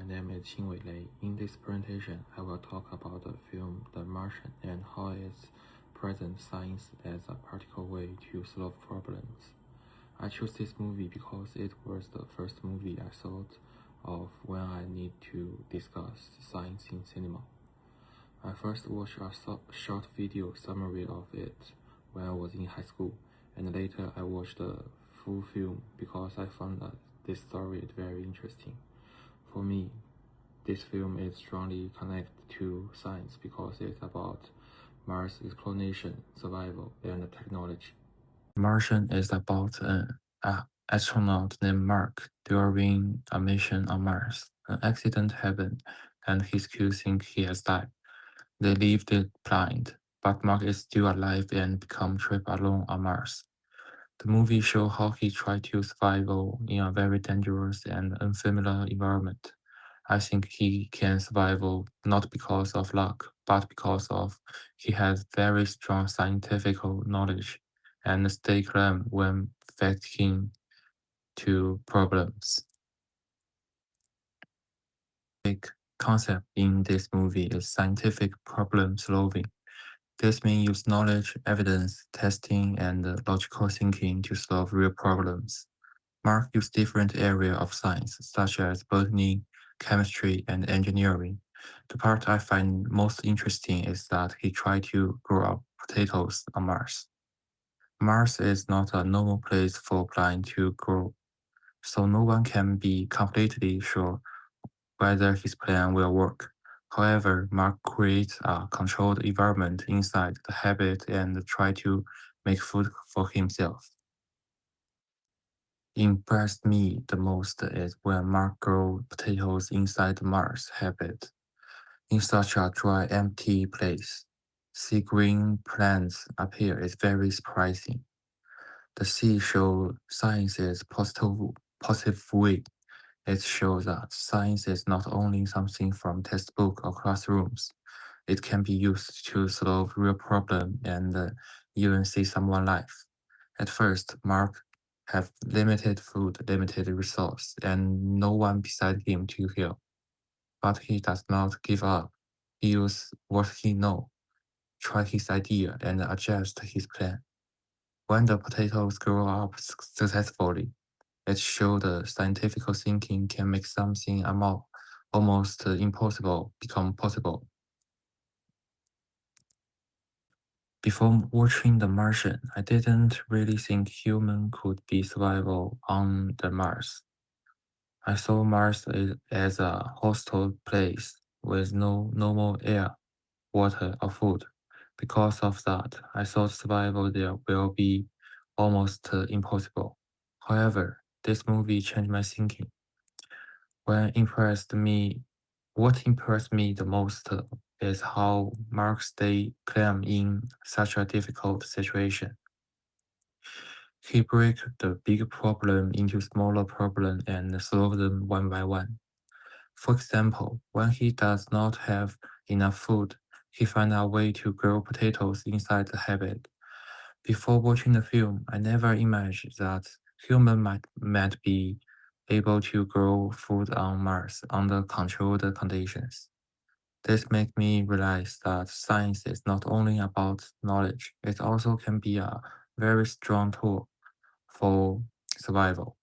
name is Xingwei Lei. In this presentation, I will talk about the film The Martian and how it presents science as a practical way to solve problems. I chose this movie because it was the first movie I thought of when I need to discuss science in cinema. I first watched a short video summary of it when I was in high school, and later I watched the full film because I found that this story is very interesting. For me, this film is strongly connected to science because it's about Mars exploration, survival, and technology. Martian is about an astronaut named Mark during a mission on Mars. An accident happened, and his crew think he has died. They leave it blind, but Mark is still alive and become trapped alone on Mars. The movie shows how he tried to survive in a very dangerous and unfamiliar environment. I think he can survive not because of luck, but because of he has very strong scientific knowledge and stay calm when facing to problems. Big concept in this movie is scientific problem solving. This means use knowledge, evidence, testing, and logical thinking to solve real problems. Mark used different areas of science, such as botany, chemistry, and engineering. The part I find most interesting is that he tried to grow up potatoes on Mars. Mars is not a normal place for plants to grow, so no one can be completely sure whether his plan will work. However, Mark creates a controlled environment inside the habit and try to make food for himself. Impressed me the most is when Mark grew potatoes inside the Mars habit. In such a dry, empty place, see green plants appear is very surprising. The sea shows science is positive way. It shows that science is not only something from textbook or classrooms. It can be used to solve real problem and even save someone's life. At first, Mark have limited food, limited resource, and no one beside him to help. But he does not give up. He uses what he knows, try his idea, and adjust his plan. When the potatoes grow up successfully, it shows the scientific thinking can make something almost impossible become possible. Before watching The Martian, I didn't really think human could be survival on the Mars. I saw Mars as a hostile place with no normal air, water, or food. Because of that, I thought survival there will be almost impossible. However, this movie changed my thinking. What impressed me the most is how Mark stayed calm in such a difficult situation. He breaks the big problem into smaller problems and solves them one by one. For example, when he does not have enough food, he finds a way to grow potatoes inside the habit. Before watching the film, I never imagined that humans might be able to grow food on Mars under controlled conditions. This made me realize that science is not only about knowledge, it also can be a very strong tool for survival.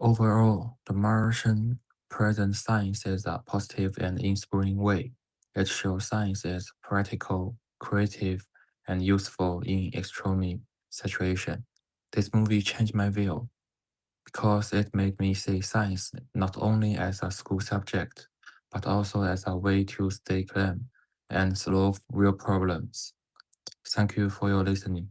Overall, The Martian presents science as a positive and inspiring way. It shows science as practical, creative, and useful in extreme situations. This movie changed my view because it made me see science not only as a school subject, but also as a way to stay calm and solve real problems. Thank you for your listening.